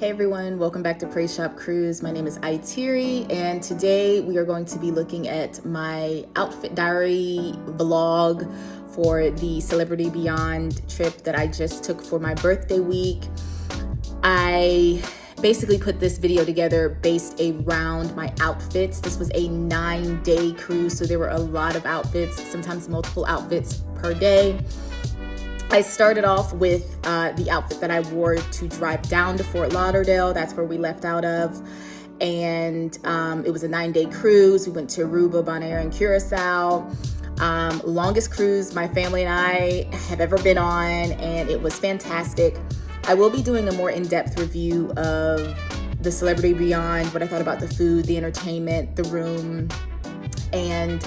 Hey everyone, welcome back to Praise Shop Cruise. My name is Itiri, and today we are going to be looking at my outfit diary vlog for the Celebrity Beyond trip that I just took for my birthday week. I basically put this video together based around my outfits. This was a 9-day cruise, so there were a lot of outfits, sometimes multiple outfits per day. I started off with the outfit that I wore to drive down to Fort Lauderdale. That's where we left out of. And it was a 9-day cruise. We went to Aruba, Bonaire, and Curacao. Longest cruise my family and I have ever been on, and it was fantastic. I will be doing a more in-depth review of the Celebrity Beyond, what I thought about the food, the entertainment, the room, and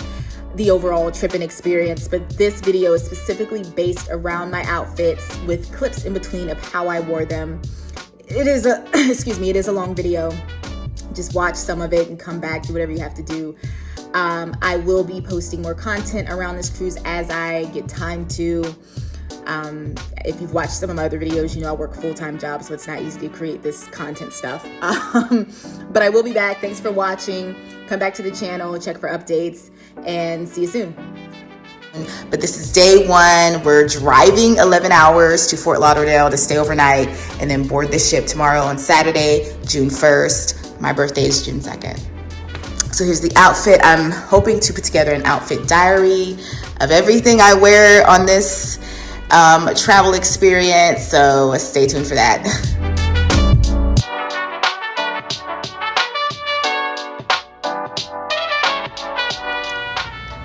the overall trip and experience, but this video is specifically based around my outfits with clips in between of how I wore them. It is a, it is a long video. Just watch some of it and come back, do whatever you have to do. I will be posting more content around this cruise as I get time to. If you've watched some of my other videos, you know I work a full-time job, so it's not easy to create this content stuff. But I will be back. Thanks for watching. Come back to the channel, check for updates, and see you soon. But this is day one. We're driving 11 hours to Fort Lauderdale to stay overnight and then board the ship tomorrow on Saturday, June 1st. My birthday is June 2nd. So here's the outfit. I'm hoping to put together an outfit diary of everything I wear on this travel experience, so stay tuned for that.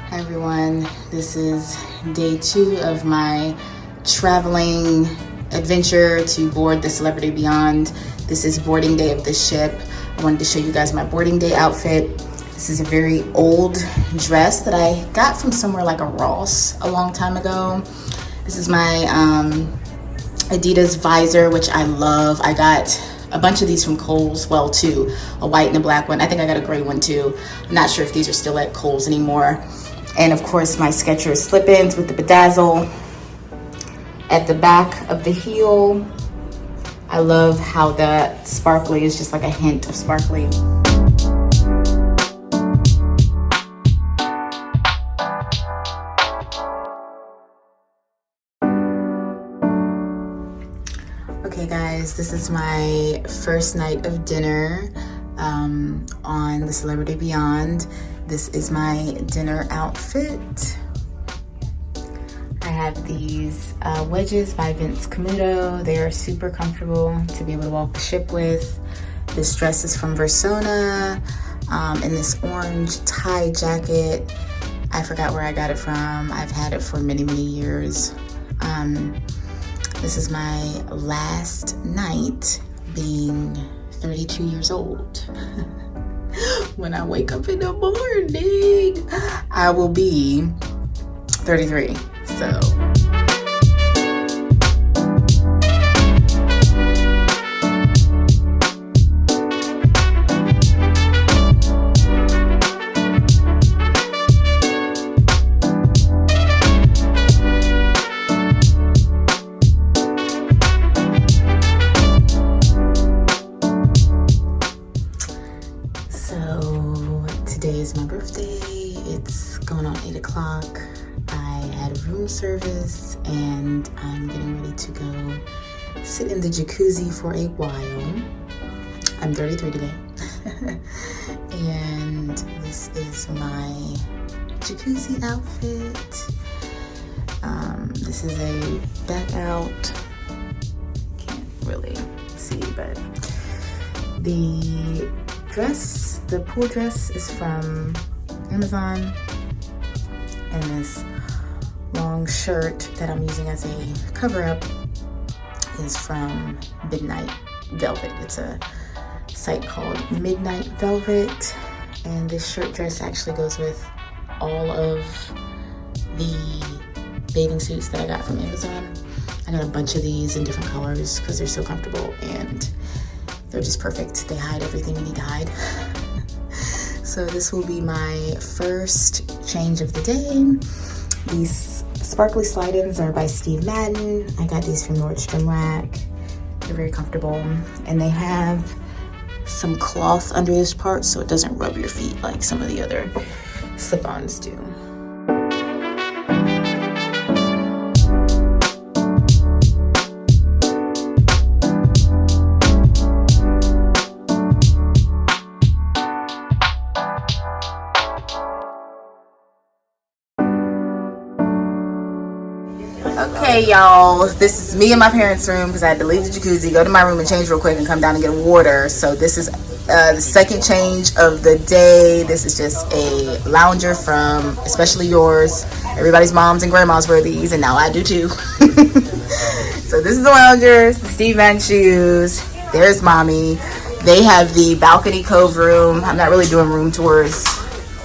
Hi everyone, this is day 2 of my traveling adventure to board the Celebrity Beyond. This is boarding day of the ship. I wanted to show you guys my boarding day outfit. This is a very old dress that I got from somewhere like a Ross a long time ago. This is my Adidas visor, which I love. I got a bunch of these from Kohl's, well, 2, a white and a black one. I think I got a gray one too. I'm not sure if these are still at Kohl's anymore. And of course, my Skechers slip-ins with the bedazzle at the back of the heel. I love how that sparkly is just like a hint of sparkly. Okay guys, this is my first night of dinner on the Celebrity Beyond. This is my dinner outfit. I have these wedges by Vince Camuto. They are super comfortable to be able to walk the ship with. This dress is from Versona, and this orange tie jacket. I forgot where I got it from. I've had it for many, many years. This is my last night being 32 years old. When I wake up in the morning, I will be 33, so. Today is my birthday. It's going on 8 o'clock. I had room service and I'm getting ready to go sit in the jacuzzi for a while. I'm 33 today. And this is my jacuzzi outfit. This is a back out. Can't really see, but the dress, the pool dress, is from Amazon, and this long shirt that I'm using as a cover-up is from Midnight Velvet. It's a site called Midnight Velvet, and this shirt dress actually goes with all of the bathing suits that I got from Amazon. I got a bunch of these in different colors because they're so comfortable and they're just perfect. They hide everything you need to hide. So this will be my first change of the day. These sparkly slide-ins are by Steve Madden. I got these from Nordstrom Rack. They're very comfortable, and they have some cloth under this part so it doesn't rub your feet like some of the other slip-ons do. Okay, y'all, this is me in my parents' room because I had to leave the jacuzzi, go to my room and change real quick and come down and get water. So this is the second change of the day. This is just a lounger from Especially Yours. Everybody's moms and grandmas wear these, and now I do too. So this is the loungers, the Steve Madden shoes. There's mommy. They have the balcony cove room. I'm not really doing room tours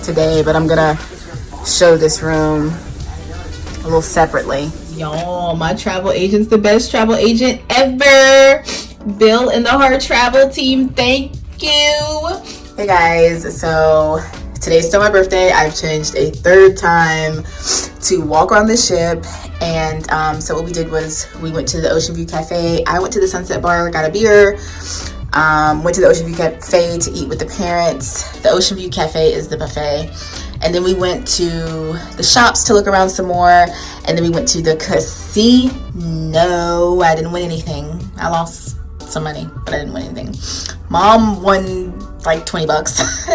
today, but I'm gonna show this room a little separately. Y'all, my travel agent's the best travel agent ever. Bill and the Heart Travel Team, thank you. Hey guys, so today's still my birthday. I've changed a third time to walk around the ship. And so what we did was we went to the Ocean View Cafe. I went to the Sunset Bar, got a beer. Went to the Ocean View Cafe to eat with the parents. The Ocean View Cafe is the buffet. And then we went to the shops to look around some more. And then we went to the casino. I didn't win anything. I lost some money, but I didn't win anything. Mom won like 20 bucks.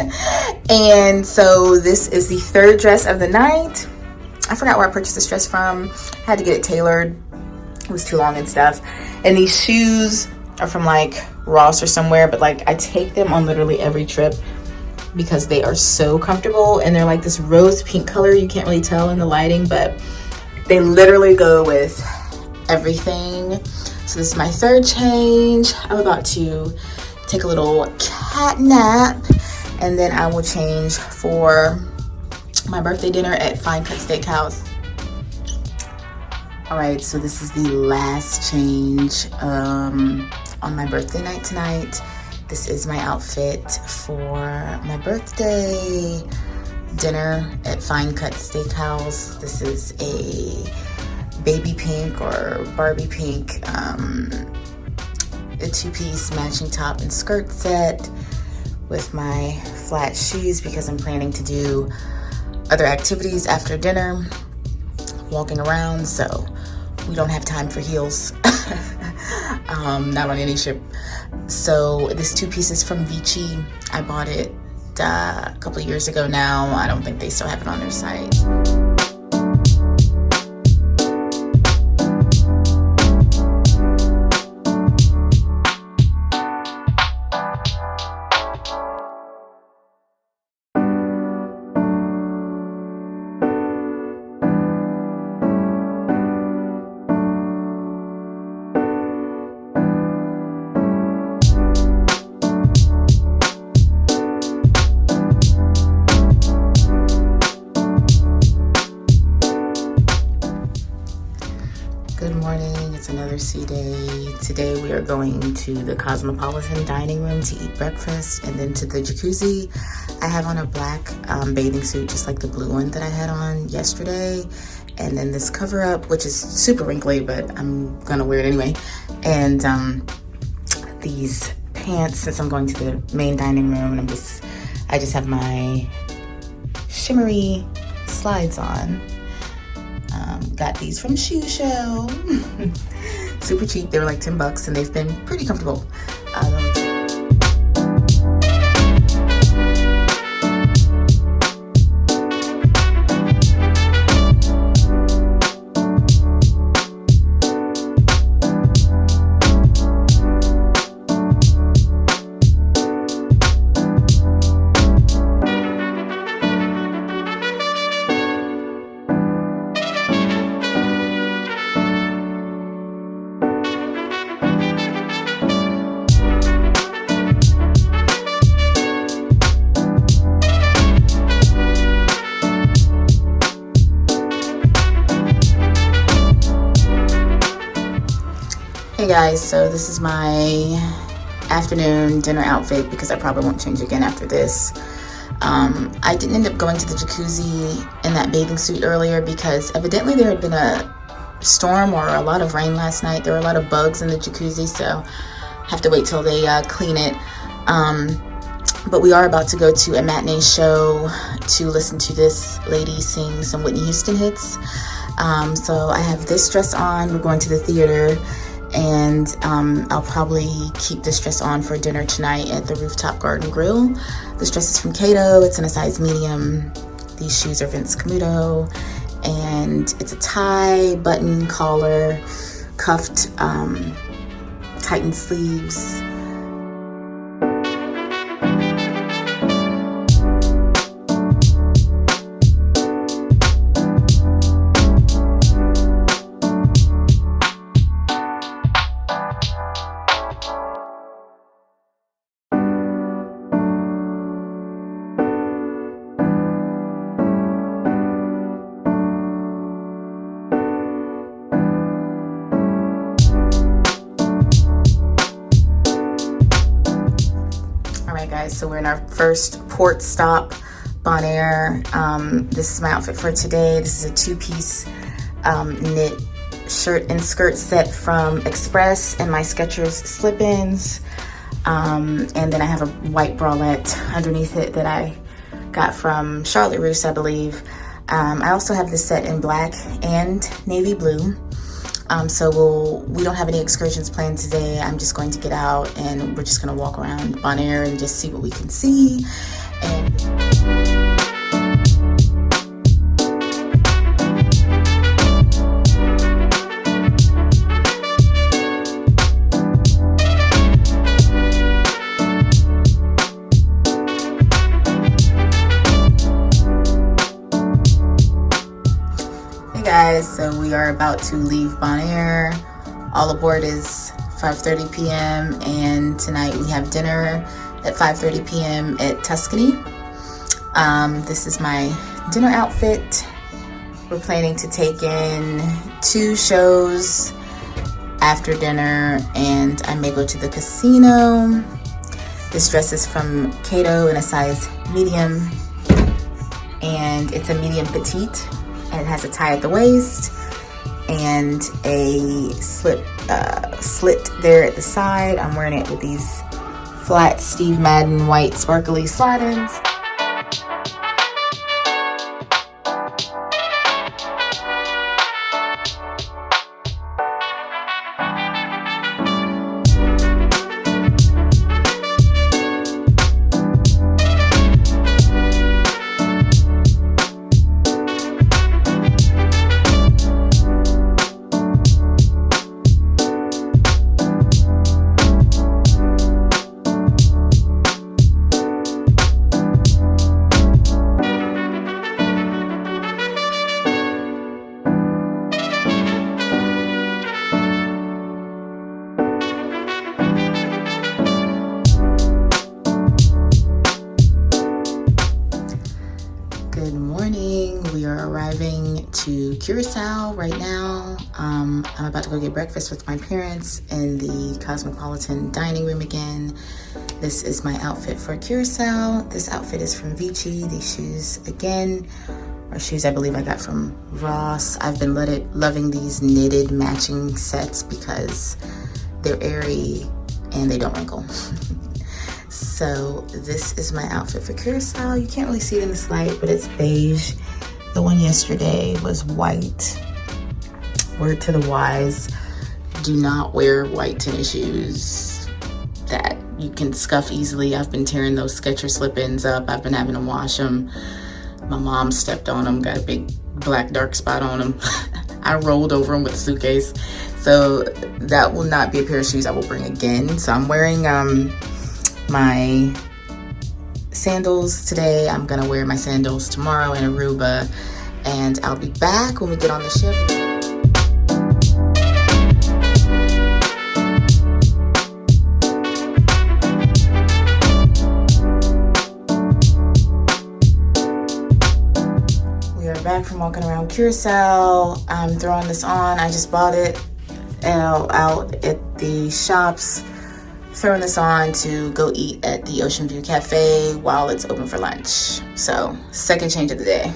And so this is the third dress of the night. I forgot where I purchased this dress from. I had to get it tailored. It was too long and stuff. And these shoes are from like Ross or somewhere, but like I take them on literally every trip because they are so comfortable, and they're like this rose pink color. You can't really tell in the lighting, but they literally go with everything. So this is my third change. I'm about to take a little cat nap, and then I will change for my birthday dinner at Fine Cut Steakhouse. All right, so this is the last change on my birthday night tonight. This is my outfit for my birthday dinner at Fine Cut Steakhouse. This is a baby pink or Barbie pink, a two-piece matching top and skirt set with my flat shoes because I'm planning to do other activities after dinner, walking around, so we don't have time for heels. Not on any ship. So this two-piece is from Vici. I bought it a couple of years ago now. I don't think they still have it on their site. Good morning, it's another sea day. Today we are going to the Cosmopolitan dining room to eat breakfast, and then to the jacuzzi. I have on a black bathing suit, just like the blue one that I had on yesterday. And then this cover up, which is super wrinkly, but I'm gonna wear it anyway. And these pants, since I'm going to the main dining room, and I just have my shimmery slides on. Got these from Shoe Show. Super cheap. They were like 10 bucks, and they've been pretty comfortable. Hey guys, so this is my afternoon dinner outfit because I probably won't change again after this. I didn't end up going to the jacuzzi in that bathing suit earlier because evidently there had been a storm or a lot of rain last night. There were a lot of bugs in the jacuzzi, so I have to wait till they clean it. But we are about to go to a matinee show to listen to this lady sing some Whitney Houston hits. So I have this dress on. We're going to the theater, and I'll probably keep this dress on for dinner tonight at the Rooftop Garden Grill. This dress is from Cato. It's in a size medium. These shoes are Vince Camuto, and it's a tie, button, collar, cuffed, tightened sleeves. Guys, so we're in our first port stop, Bonaire. This is my outfit for today. This is a two-piece knit shirt and skirt set from Express and my Skechers slip-ins. And then I have a white bralette underneath it that I got from Charlotte Russe, I believe. I also have this set in black and navy blue. So we don't have any excursions planned today. I'm just going to get out and we're just gonna walk around Bonaire and just see what we can see. Guys, so we are about to leave Bonaire. All aboard is 5:30 p.m. and tonight we have dinner at 5:30 p.m. at Tuscany. This is my dinner outfit. We're planning to take in 2 shows after dinner, and I may go to the casino. This dress is from Cato in a size medium, and it's a medium petite. And it has a tie at the waist and a slit there at the side. I'm wearing it with these flat Steve Madden white sparkly slide-ins. Good morning. We are arriving to Curacao right now. I'm about to go get breakfast with my parents in the Cosmopolitan dining room again. This is my outfit for Curacao. This outfit is from Vici. These shoes again are shoes I believe I got from Ross. I've been loving these knitted matching sets because they're airy and they don't wrinkle. So this is my outfit for Curacao. You can't really see it in this light, but it's beige. The one yesterday was white. Word to the wise, do not wear white tennis shoes that you can scuff easily. I've been tearing those Skechers slip-ins up. I've been having to wash them. My mom stepped on them, got a big black dark spot on them. I rolled over them with a suitcase. So that will not be a pair of shoes I will bring again. So I'm wearing my sandals today. I'm gonna wear my sandals tomorrow in Aruba, and I'll be back when we get on the ship. We are back from walking around Curacao. I'm throwing this on. I just bought it out at the shops. Throwing this on to go eat at the Ocean View Cafe while it's open for lunch. So, second change of the day.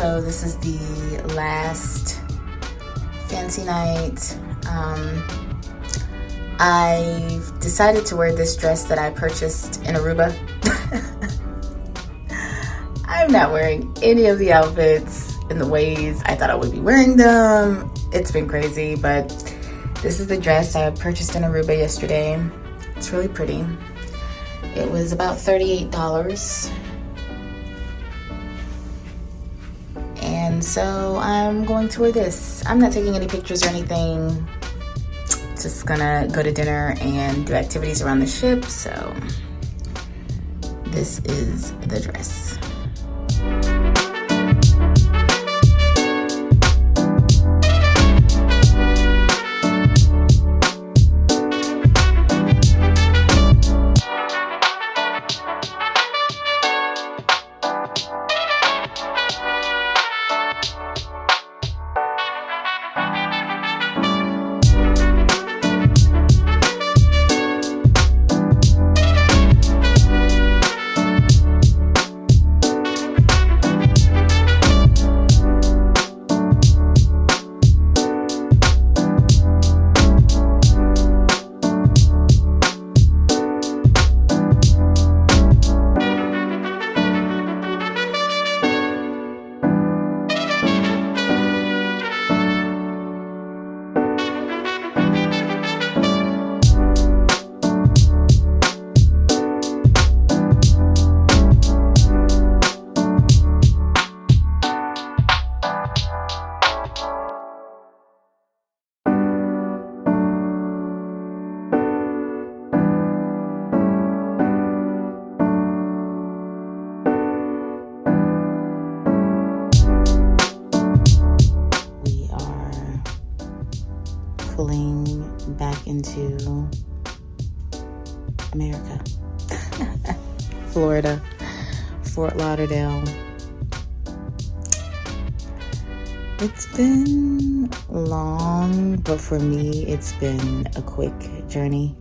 So this is the last fancy night. I've decided to wear this dress that I purchased in Aruba. I'm not wearing any of the outfits in the ways I thought I would be wearing them. It's been crazy, but this is the dress I purchased in Aruba yesterday. It's really pretty. It was about $38. And so I'm going to wear this. I'm not taking any pictures or anything. Just gonna go to dinner and do activities around the ship. So this is the dress. Pulling back into America. Florida, Fort Lauderdale. It's been long, but for me, it's been a quick journey.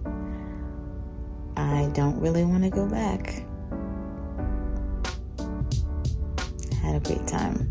I don't really want to go back. Had a great time.